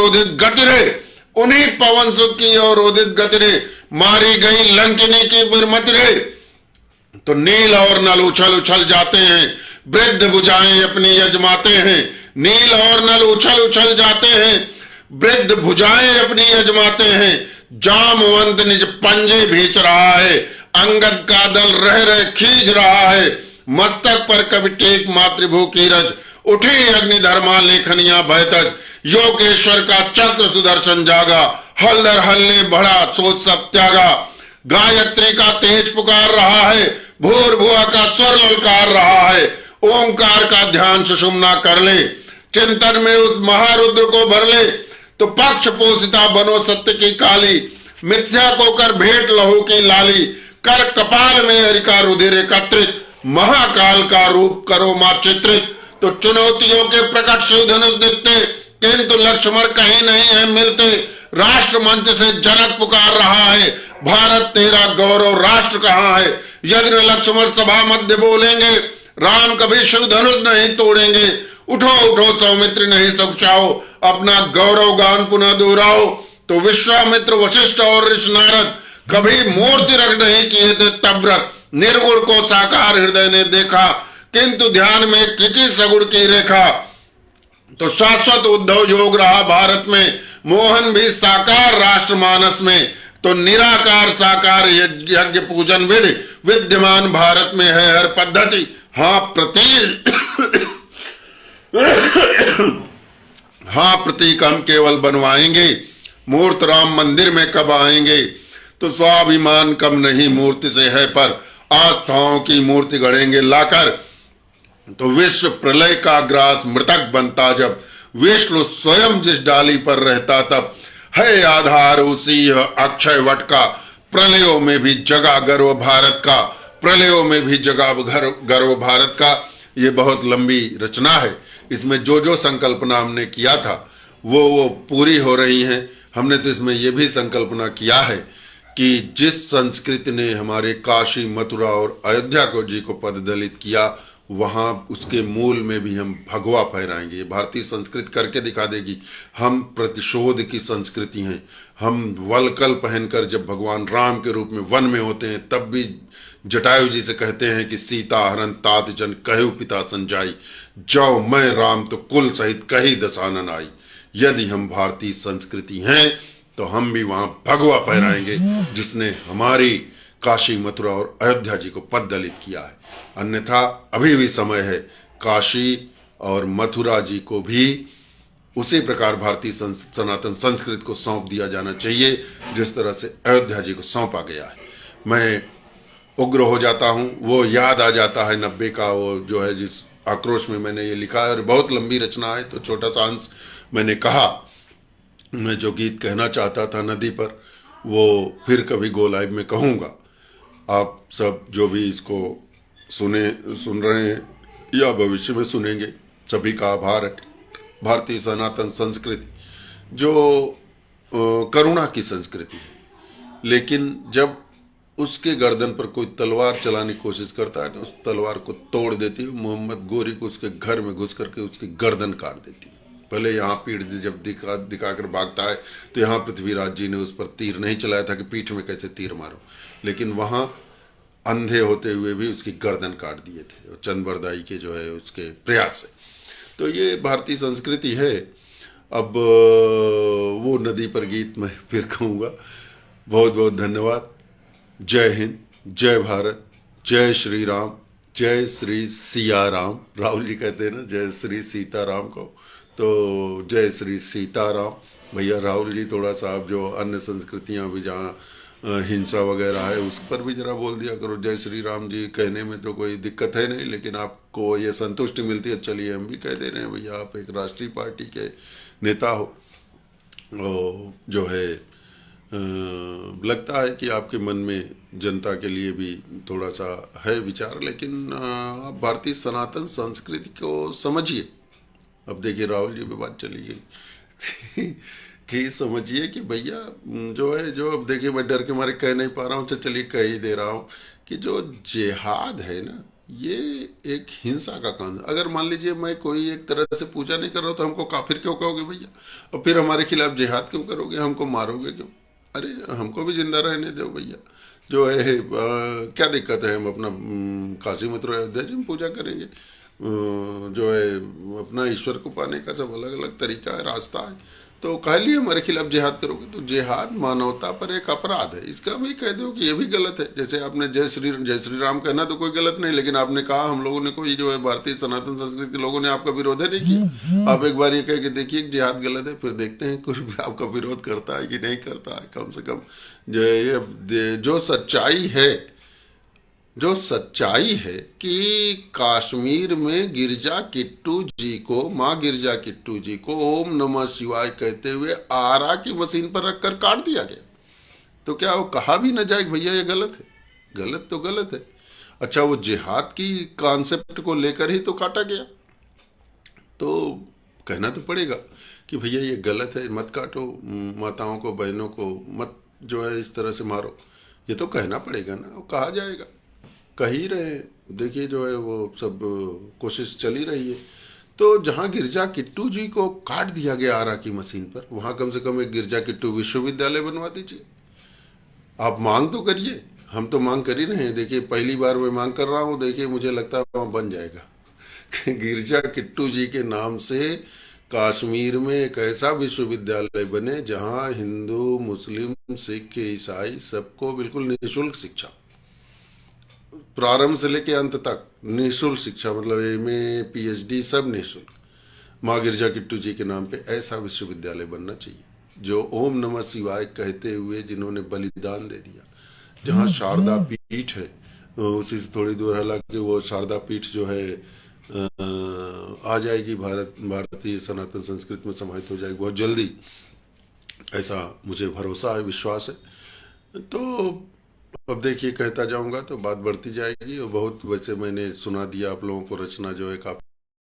उदित गतिरे, उन्हीं पवन सुत की और उदित गतिरे मारी गई लंकिनी की बिरमतिरे। तो नील और नल उछल उछल जाते हैं, वृद्ध भुजाएं अपनी यजमाते हैं। नील और नल उछल उछल जाते हैं, वृद्ध भुजाएं अपनी यजमाते हैं। जामवंत निज पंजे भींच रहा है, अंगद का दल रह रह खींच रहा है। मस्तक पर कवि टेक मातृभू की रज, उठी अग्निधर्मा लेखनिया भयतज। योगेश्वर का चक्र सुदर्शन जागा, हल्दर हल्ले बढ़ा सोच सब त्यागा। गायत्री का तेज पुकार रहा है, भोर भुआ का स्वर ललकार रहा है। ओंकार का ध्यान सुषुम्ना कर ले, चिंतन में उस महारुद्र को भर ले। तो पक्ष पोषिता बनो सत्य की काली, मिथ्या को कर भेंट लहू की लाली। कर कपाल में हरिका रुधिर एकत्रित, महाकाल का रूप करो मां चित्रित। तो चुनौतियों के प्रकट शिव धनुष दिखते, किंतु लक्ष्मण कहीं नहीं है मिलते। राष्ट्र मंच से जनक पुकार रहा है, भारत तेरा गौरव राष्ट्र कहाँ है। यदि लक्ष्मण सभा मध्य बोलेंगे, राम कभी शिव धनुष नहीं तोड़ेंगे। उठो उठो सौमित्र नहीं सुखचाओ, अपना गौरव गान पुनः दोहराओ। तो विश्वामित्र वशिष्ठ और ऋषि नारद कभी मूर्ति रख नहीं किए थे तब व्रत। निर्गुण को साकार हृदय ने देखा, किंतु ध्यान में खिंची सगुण की रेखा। तो शाश्वत उद्धव योग रहा भारत में, मोहन भी साकार राष्ट्र मानस में। तो निराकार साकार यज्ञ पूजन विधि विद्यमान भारत में है हर पद्धति। हाँ प्रतीक हाँ प्रतीक हम केवल बनवाएंगे, मूर्त राम मंदिर में कब आएंगे। तो स्वाभिमान कम नहीं मूर्ति से है, पर आस्थाओं की मूर्ति गढ़ेंगे लाकर। तो विश्व प्रलय का ग्रास मृतक बनता जब, विष्णु स्वयं जिस डाली पर रहता तब। है आधार उसी अक्षय वट का, प्रलयों में भी जगा गर्व भारत का। प्रलयों में भी जगा गर्व भारत का। ये बहुत लंबी रचना है, इसमें जो जो संकल्पना हमने किया था वो पूरी हो रही हैं। हमने तो इसमें ये भी संकल्पना किया है कि जिस संस्कृति ने हमारे काशी मथुरा और अयोध्या को जी को पद दलित किया, वहां उसके मूल में भी हम भगवा फहराएंगे। ये भारतीय संस्कृति करके दिखा देगी। हम प्रतिशोध की संस्कृति हैं। हम वलकल पहनकर जब भगवान राम के रूप में वन में होते हैं, तब भी जटायु जी से कहते हैं कि सीता हरण तात जन कहु पिता संजाई, जाओ मैं राम तो कुल सहित कही दसानन आई। यदि हम भारतीय संस्कृति हैं तो हम भी वहां भगवा फहराएंगे, जिसने हमारी काशी मथुरा और अयोध्या जी को पद दलित किया है। अन्यथा अभी भी समय है, काशी और मथुरा जी को भी उसी प्रकार भारतीय सनातन संस्कृति को सौंप दिया जाना चाहिए जिस तरह से अयोध्या जी को सौंपा गया है। मैं उग्र हो जाता हूं, वो याद आ जाता है 90 का वो जो है जिस आक्रोश में मैंने ये लिखा है। और बहुत लंबी रचना है, तो छोटा सा अंश मैंने कहा। मैं जो गीत कहना चाहता था नदी पर, वो फिर कभी गो लाइव में कहूँगा। आप सब जो भी इसको सुन रहे हैं या भविष्य में सुनेंगे, सभी का आभार है। भारतीय सनातन संस्कृति जो करुणा की संस्कृति है, लेकिन जब उसके गर्दन पर कोई तलवार चलाने की कोशिश करता है तो उस तलवार को तोड़ देती है। मोहम्मद गोरी को उसके घर में घुस करके उसकी गर्दन काट देती है। पहले यहाँ पीठ जब दिखाकर भागता है तो यहाँ पृथ्वीराज जी ने उस पर तीर नहीं चलाया था कि पीठ में कैसे तीर मारो, लेकिन वहां अंधे होते हुए भी उसकी गर्दन काट दिए थे चंद्रबरदाई के जो है उसके प्रयास से। तो ये भारतीय संस्कृति है। अब वो नदी पर गीत मैं फिर कहूँगा। बहुत बहुत धन्यवाद। जय हिंद, जय भारत, जय श्री राम, जय श्री सिया राम। राहुल जी कहते हैं ना जय श्री सीताराम को, तो जय श्री सीताराम। भैया राहुल जी थोड़ा सा आप जो अन्य संस्कृतियां भी जहाँ हिंसा वगैरह है उस पर भी जरा बोल दिया करो। जय श्री राम जी कहने में तो कोई दिक्कत है नहीं, लेकिन आपको ये संतुष्टि मिलती है, चलिए हम भी कह दे रहे हैं भैया आप एक राष्ट्रीय पार्टी के नेता हो। जो है लगता है कि आपके मन में जनता के लिए भी थोड़ा सा है विचार, लेकिन आप भारतीय सनातन संस्कृति को समझिए। अब देखिए राहुल जी पे बात चली गई कि समझिए कि भैया जो है जो, अब देखिए मैं डर के मारे कह नहीं पा रहा हूँ, तो चलिए कह ही दे रहा हूँ कि जो जिहाद है ना, ये एक हिंसा का काम है। अगर मान लीजिए मैं कोई एक तरह से पूजा नहीं कर रहा तो हमको काफिर क्यों कहोगे भैया? और फिर हमारे खिलाफ जिहाद क्यों करोगे, हमको मारोगे क्यों? अरे हमको भी जिंदा रहने दो भैया। जो है क्या दिक्कत है, हम अपना काशी मथुरा अयोध्या जी में पूजा करेंगे। जो है अपना ईश्वर को पाने का सब अलग अलग तरीका है, रास्ता है। तो कह लिए हमारे खिलाफ जिहाद करोगे? तो जिहाद मानवता पर एक अपराध है, इसका भी कह दो कि ये भी गलत है। जैसे आपने जय श्री राम कहना तो कोई गलत नहीं, लेकिन आपने कहा हम लोगों ने, कोई जो है भारतीय सनातन संस्कृति के लोगों ने आपका विरोध नहीं किया। आप एक बार ये कह के देखिए कि जिहाद गलत है, फिर देखते हैं कुछ भी आपका विरोध करता है कि नहीं करता है। कम से कम जो ये जो सच्चाई है, जो सच्चाई है कि कश्मीर में गिरजा किट्टू जी को, माँ गिरजा किट्टू जी को ओम नमः शिवाय कहते हुए आरा की मशीन पर रखकर काट दिया गया। तो क्या वो कहा भी न जाए कि भैया ये गलत है? गलत तो गलत है। अच्छा, वो जिहाद की कॉन्सेप्ट को लेकर ही तो काटा गया, तो कहना तो पड़ेगा कि भैया ये गलत है, मत काटो, माताओं को बहनों को मत जो है इस तरह से मारो। ये तो कहना पड़ेगा ना, वो कहा जाएगा। कह ही रहे हैं, देखिए जो है वो सब कोशिश चली रही है। तो जहां गिरजा किट्टू जी को काट दिया गया आरा की मशीन पर, वहां कम से कम एक गिरजा किट्टू विश्वविद्यालय बनवा दीजिए। आप मांग तो करिए, हम तो मांग कर ही रहे हैं। देखिए पहली बार मैं मांग कर रहा हूं, देखिए मुझे लगता है वहां बन जाएगा। गिरजा किट्टू जी के नाम से कश्मीर में एक ऐसा विश्वविद्यालय बने जहां हिंदू मुस्लिम सिख ईसाई सबको बिल्कुल निःशुल्क शिक्षा, प्रारंभ से लेके अंत तक निःशुल्क शिक्षा, मतलब एमए पीएचडी सब निःशुल्क। माँ गिरजा किट्टू जी के नाम पे ऐसा विश्वविद्यालय बनना चाहिए, जो ओम नमः शिवाय कहते हुए जिन्होंने बलिदान दे दिया। जहाँ शारदा पीठ है, उसी से थोड़ी दूर, हालांकि वो शारदा पीठ जो है आ जाएगी, भारतीय सनातन संस्कृति में समाहित हो जाएगी बहुत जल्दी, ऐसा मुझे भरोसा है, विश्वास है। तो अब देखिए कहता जाऊंगा तो बात बढ़ती जाएगी, और बहुत वैसे मैंने सुना दिया आप लोगों को, रचना जो है काफी